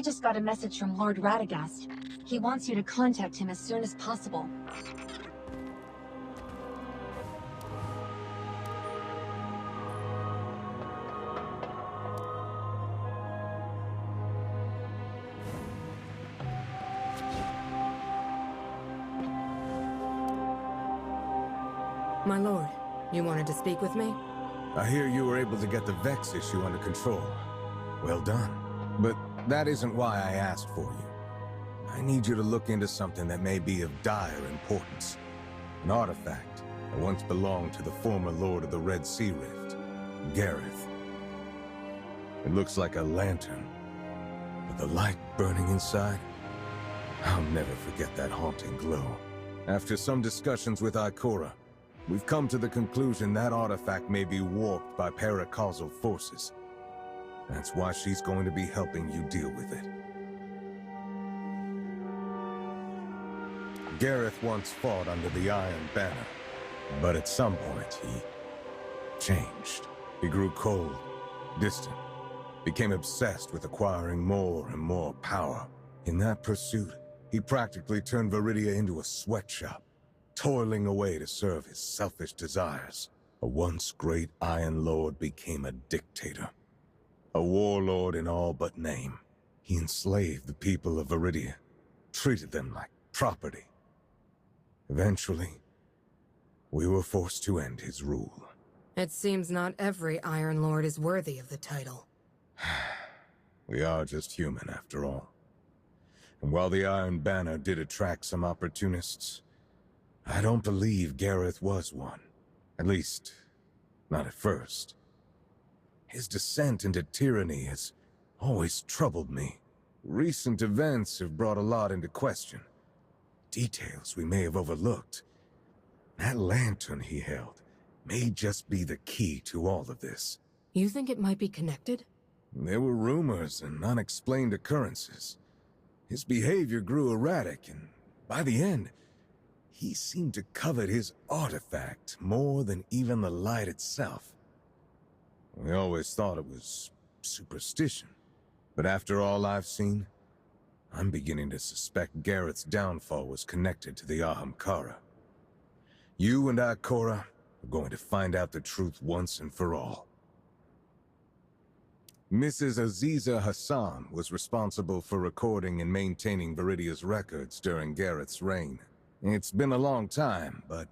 I just got a message from Lord Radagast. He wants you to contact him as soon as possible. My lord, you wanted to speak with me? I hear you were able to get the Vex issue under control. Well done. But that isn't why I asked for you. I need you to look into something that may be of dire importance. An artifact that once belonged to the former Lord of the Red Sea Rift, Gareth. It looks like a lantern, with the light burning inside. I'll never forget that haunting glow. After some discussions with Ikora, we've come to the conclusion that artifact may be warped by paracausal forces. That's why she's going to be helping you deal with it. Gareth once fought under the Iron Banner, but at some point he changed. He grew cold, distant, became obsessed with acquiring more and more power. In that pursuit, he practically turned Viridia into a sweatshop, toiling away to serve his selfish desires. A once great Iron Lord became a dictator. A warlord in all but name. He enslaved the people of Viridia, treated them like property. Eventually, we were forced to end his rule. It seems not every Iron Lord is worthy of the title. We are just human, after all. And while the Iron Banner did attract some opportunists, I don't believe Gareth was one. At least, not at first. His descent into tyranny has always troubled me. Recent events have brought a lot into question. Details we may have overlooked. That lantern he held may just be the key to all of this. You think it might be connected? There were rumors and unexplained occurrences. His behavior grew erratic, and by the end, he seemed to covet his artifact more than even the light itself. We always thought it was superstition, but after all I've seen, I'm beginning to suspect Gareth's downfall was connected to the Ahamkara. You and Ikora are going to find out the truth once and for all. Mrs. Aziza Hassan was responsible for recording and maintaining Viridia's records during Gareth's reign. It's been a long time, but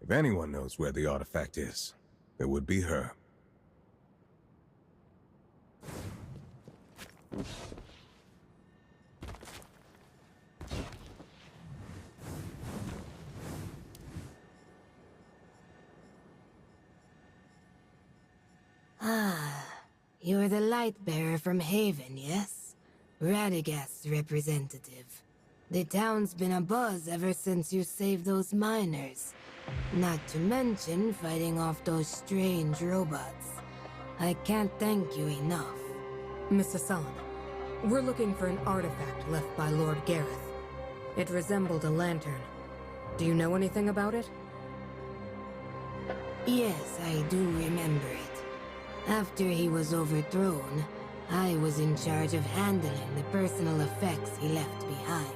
if anyone knows where the artifact is, it would be her. You're the light-bearer from Haven, yes? Radagast's representative. The town's been abuzz ever since you saved those miners. Not to mention fighting off those strange robots. I can't thank you enough. Miss Hassan, we're looking for an artifact left by Lord Gareth. It resembled a lantern. Do you know anything about it? Yes, I do remember it. After he was overthrown, I was in charge of handling the personal effects he left behind.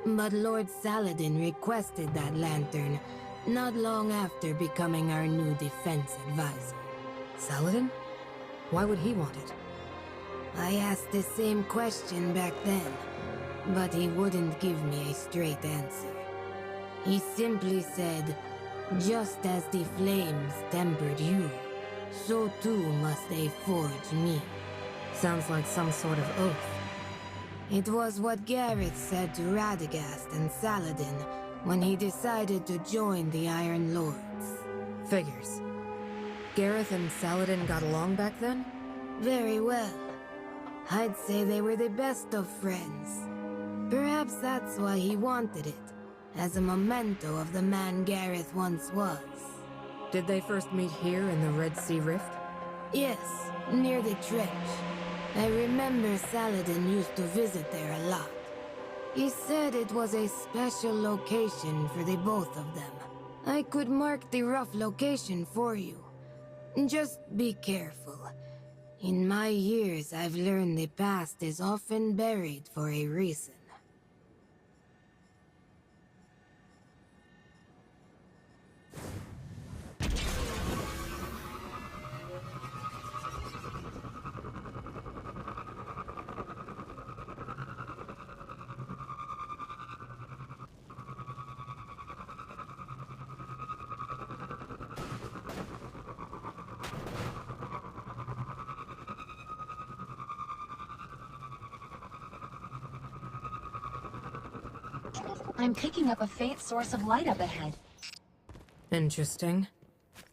But Lord Saladin requested that lantern not long after becoming our new defense advisor. Saladin? Why would he want it? I asked the same question back then, but he wouldn't give me a straight answer. He simply said, "Just as the flames tempered you, so too must they forge me." Sounds like some sort of oath. It was what Gareth said to Radagast and Saladin when he decided to join the Iron Lords. Figures. Gareth and Saladin got along back then? Very well. I'd say they were the best of friends. Perhaps that's why he wanted it, as a memento of the man Gareth once was. Did they first meet here in the Red Sea Rift? Yes, near the trench. I remember Saladin used to visit there a lot. He said it was a special location for the both of them. I could mark the rough location for you. Just be careful. In my years, I've learned the past is often buried for a reason. I'm picking up a faint source of light up ahead. Interesting.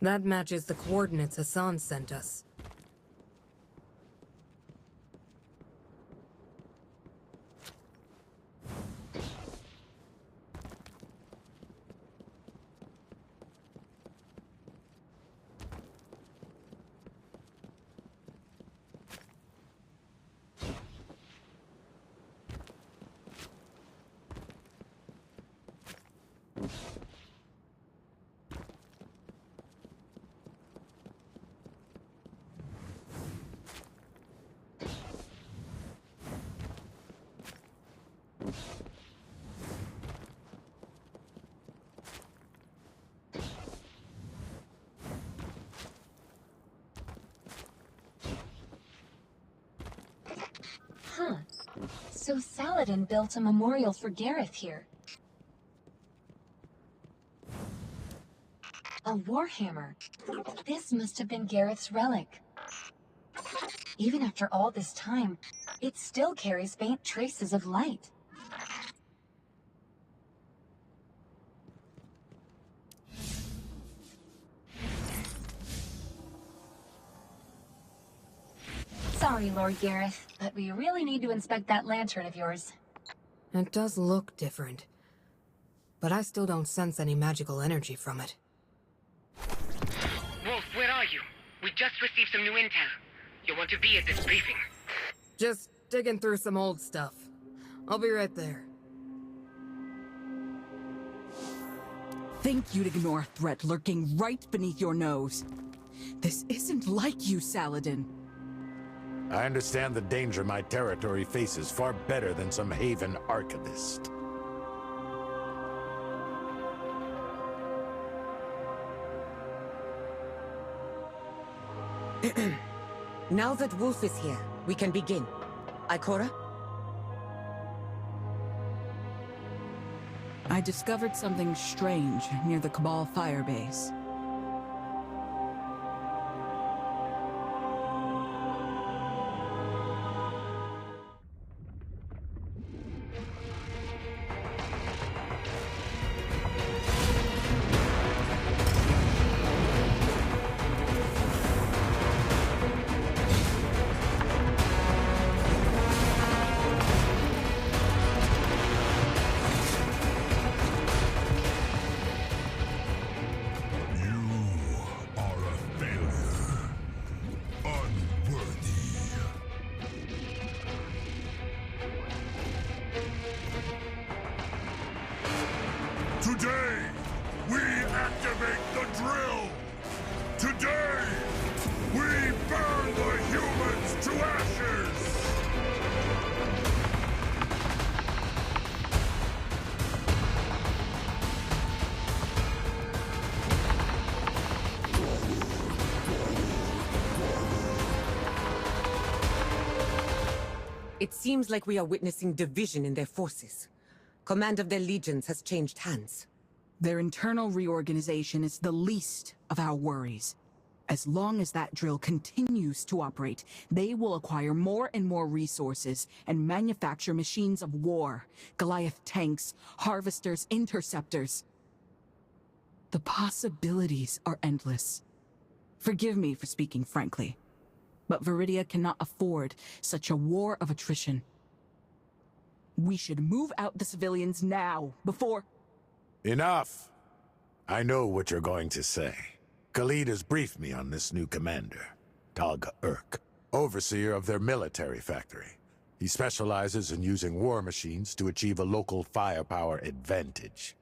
That matches the coordinates Hassan sent us. Huh. So Saladin built a memorial for Gareth here. A warhammer. This must have been Gareth's relic. Even after all this time, it still carries faint traces of light. Sorry, Lord Gareth, but we really need to inspect that lantern of yours. It does look different, but I still don't sense any magical energy from it. Wolf, where are you? We just received some new intel. You'll want to be at this briefing. Just digging through some old stuff. I'll be right there. Think you'd ignore a threat lurking right beneath your nose. This isn't like you, Saladin. I understand the danger my territory faces far better than some Haven archivist. Now that Wolf is here, we can begin. Ikora? I discovered something strange near the Cabal firebase. Today, we activate the drill! Today, we burn the humans to ashes! It seems like we are witnessing division in their forces. Command of their legions has changed hands. Their internal reorganization is the least of our worries. As long as that drill continues to operate, they will acquire more and more resources and manufacture machines of war, Goliath tanks, harvesters, interceptors. The possibilities are endless. Forgive me for speaking frankly, but Viridia cannot afford such a war of attrition. We should move out the civilians now, before... Enough! I know what you're going to say. Khalid has briefed me on this new commander, Tag Urk, overseer of their military factory. He specializes in using war machines to achieve a local firepower advantage.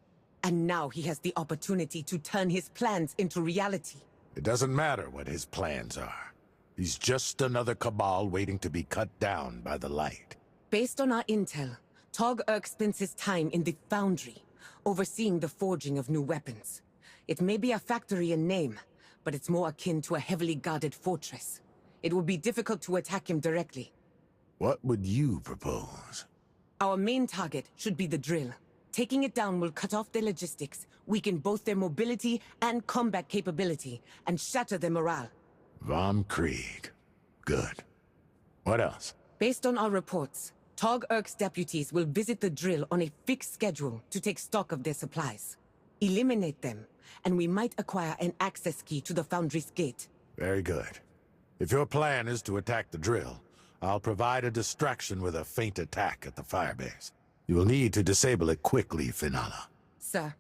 And now he has the opportunity to turn his plans into reality. It doesn't matter what his plans are. He's just another cabal waiting to be cut down by the light. Based on our intel, Tog Urk spends his time in the Foundry, overseeing the forging of new weapons. It may be a factory in name, but it's more akin to a heavily guarded fortress. It will be difficult to attack him directly. What would you propose? Our main target should be the drill. Taking it down will cut off their logistics, weaken both their mobility and combat capability, and shatter their morale. Vom Krieg. Good. What else? Based on our reports, Tog Urk's deputies will visit the drill on a fixed schedule to take stock of their supplies. Eliminate them, and we might acquire an access key to the Foundry's gate. Very good. If your plan is to attack the drill, I'll provide a distraction with a feint attack at the firebase. You will need to disable it quickly, Finala. Sir,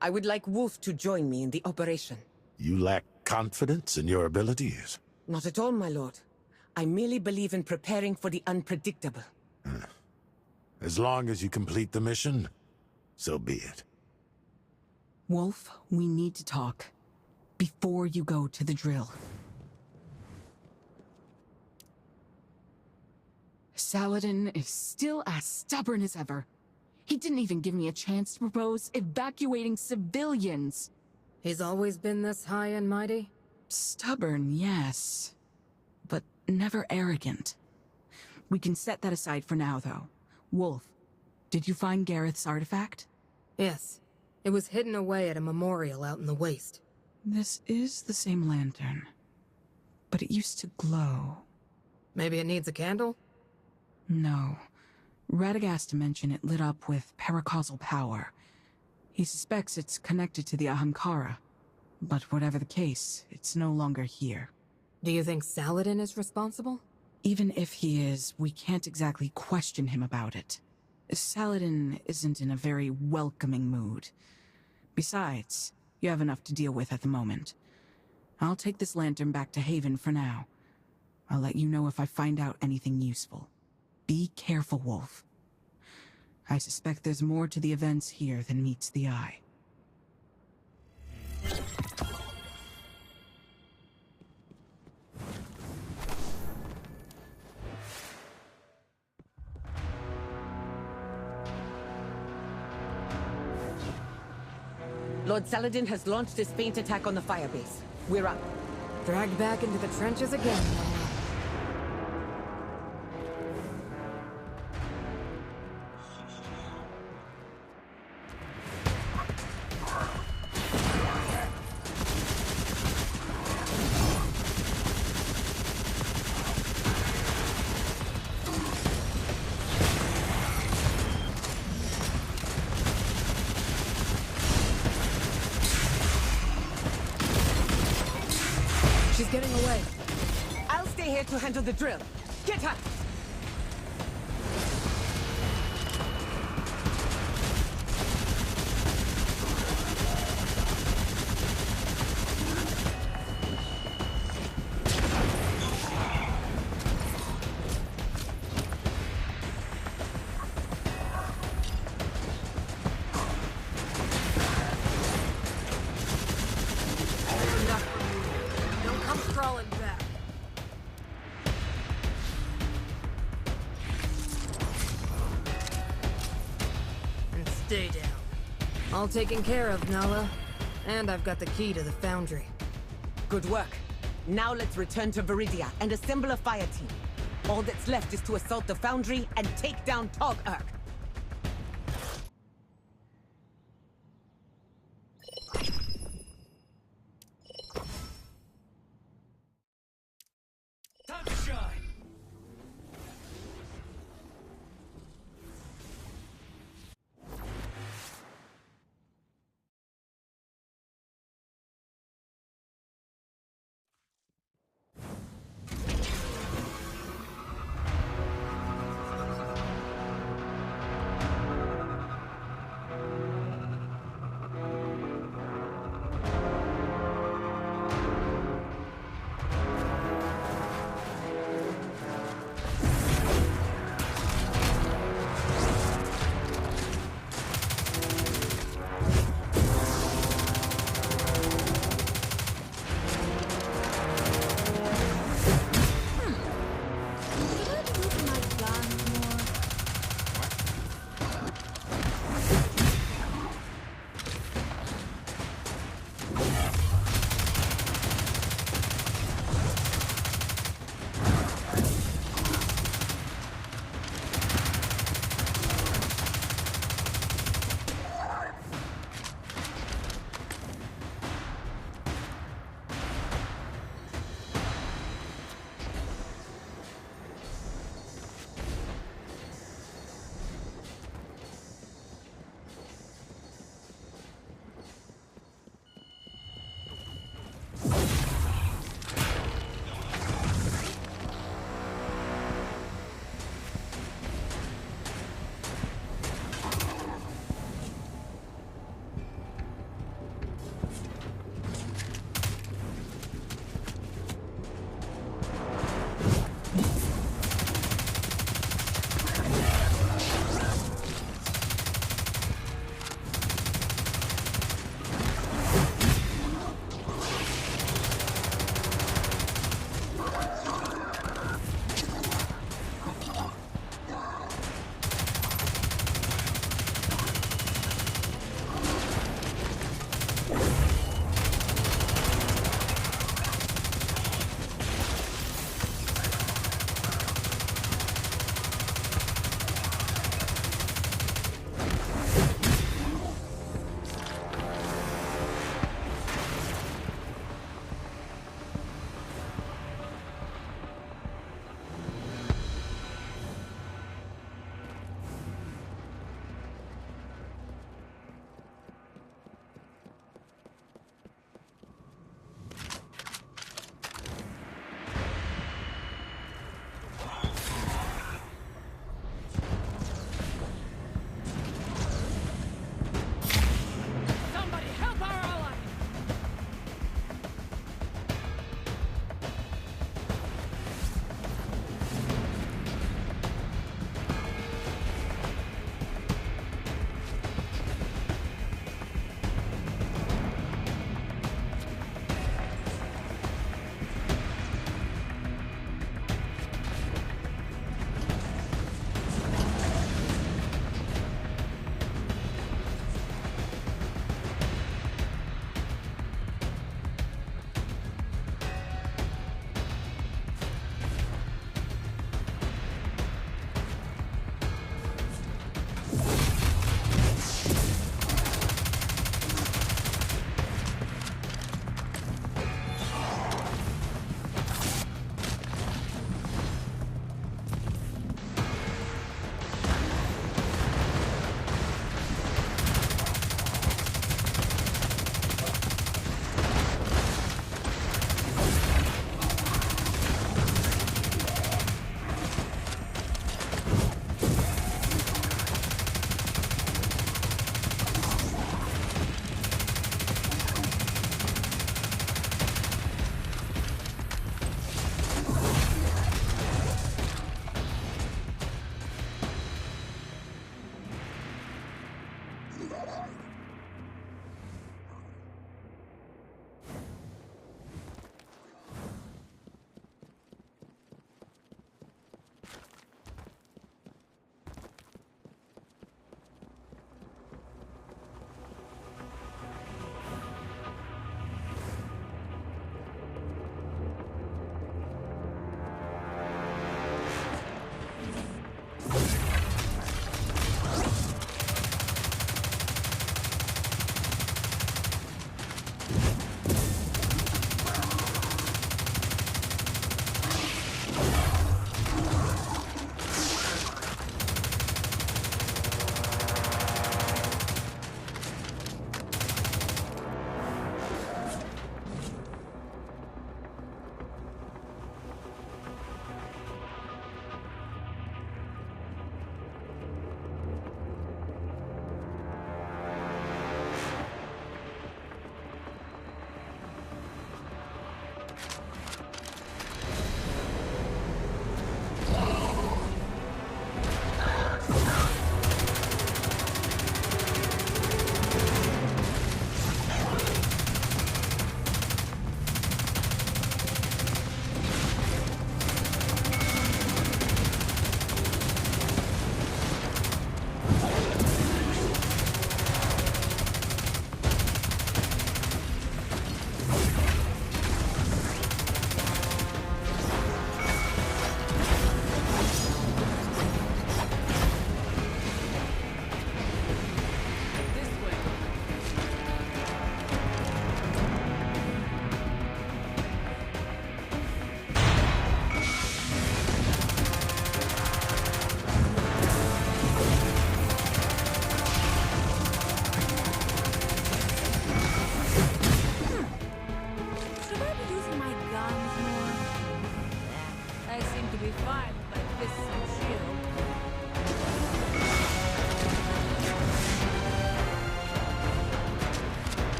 I would like Wolf to join me in the operation. You lack confidence in your abilities? Not at all, my lord. I merely believe in preparing for the unpredictable. As long as you complete the mission, so be it. Wolf, we need to talk. Before you go to the drill. Saladin is still as stubborn as ever. He didn't even give me a chance to propose evacuating civilians. He's always been this high and mighty? Stubborn, yes. But never arrogant. We can set that aside for now, though. Wolf, did you find Gareth's artifact? Yes. It was hidden away at a memorial out in the waste. This is the same lantern. But it used to glow. Maybe it needs a candle? No. Radagast mentioned it lit up with paracausal power. He suspects it's connected to the Ahamkara. But whatever the case, it's no longer here. Do you think Saladin is responsible? Even if he is, we can't exactly question him about it. Saladin isn't in a very welcoming mood. Besides, you have enough to deal with at the moment. I'll take this lantern back to Haven for now. I'll let you know if I find out anything useful. Be careful, Wolf. I suspect there's more to the events here than meets the eye. Lord Saladin has launched his feint attack on the firebase. We're up. Dragged back into the trenches again, Noah. She's getting away. I'll stay here to handle the drill. Get her! Don't come crawling back. And stay down. All taken care of, Nala. And I've got the key to the Foundry. Good work. Now let's return to Viridia and assemble a fire team. All that's left is to assault the Foundry and take down Tog Urk. Time to shine!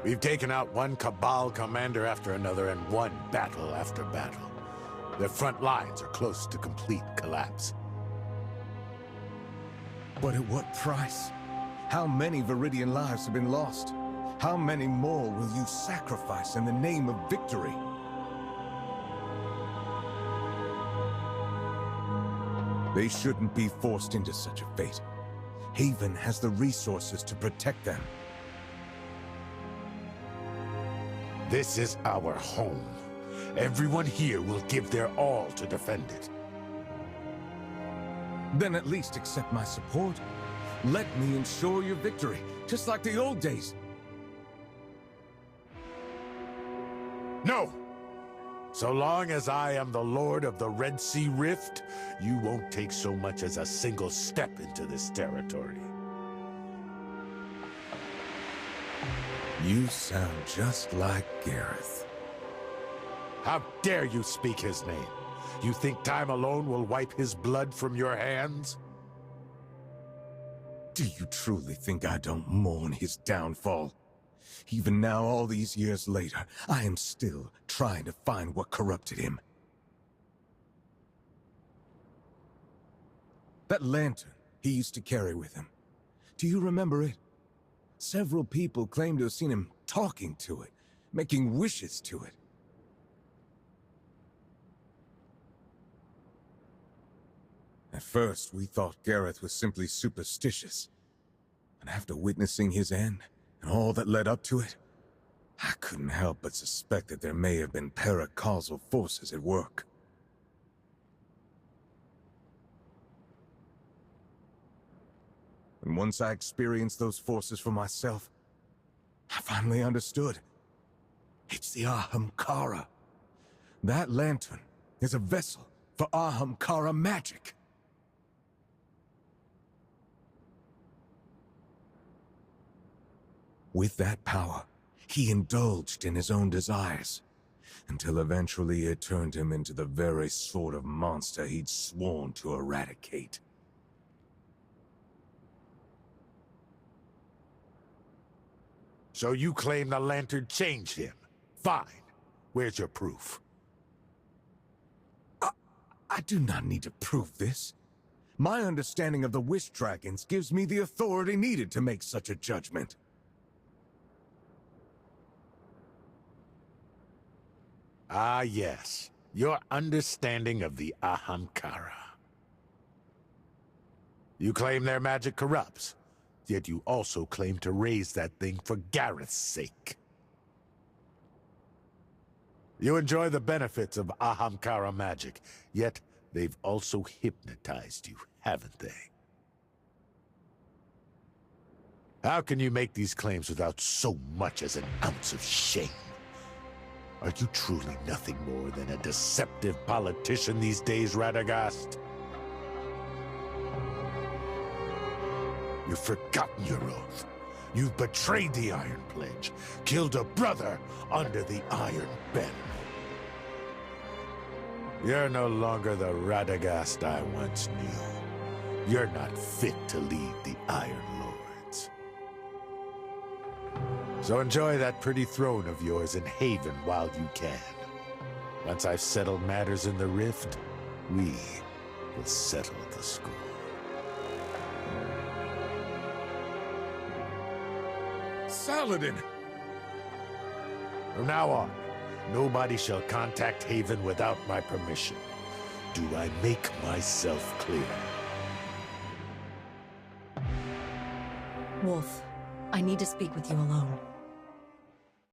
We've taken out one Cabal commander after another and won battle after battle. Their front lines are close to complete collapse. But at what price? How many Viridian lives have been lost? How many more will you sacrifice in the name of victory? They shouldn't be forced into such a fate. Haven has the resources to protect them. This is our home. Everyone here will give their all to defend it. Then at least accept my support. Let me ensure your victory, just like the old days. No! So long as I am the Lord of the Red Sea Rift, you won't take so much as a single step into this territory. You sound just like Gareth. How dare you speak his name? You think time alone will wipe his blood from your hands? Do you truly think I don't mourn his downfall? Even now, all these years later, I am still trying to find what corrupted him. That lantern he used to carry with him. Do you remember it? Several people claim to have seen him talking to it, making wishes to it. At first, we thought Gareth was simply superstitious. And after witnessing his end, and all that led up to it, I couldn't help but suspect that there may have been paracausal forces at work. And once I experienced those forces for myself, I finally understood. It's the Ahamkara. That lantern is a vessel for Ahamkara magic. With that power, he indulged in his own desires, until eventually it turned him into the very sort of monster he'd sworn to eradicate. So you claim the lantern changed him? Fine. Where's your proof? I do not need to prove this. My understanding of the Wish Dragons gives me the authority needed to make such a judgment. Ah, yes. Your understanding of the Ahamkara. You claim their magic corrupts, yet you also claim to raise that thing for Gareth's sake. You enjoy the benefits of Ahamkara magic, yet they've also hypnotized you, haven't they? How can you make these claims without so much as an ounce of shame? Are you truly nothing more than a deceptive politician these days, Radagast? You've forgotten your oath. You've betrayed the Iron Pledge, killed a brother under the Iron Ben. You're no longer the Radagast I once knew. You're not fit to lead the Iron Lords. So enjoy that pretty throne of yours in Haven while you can. Once I've settled matters in the Rift, we will settle the score. Saladin! From now on, nobody shall contact Haven without my permission. Do I make myself clear? Wolf, I need to speak with you alone.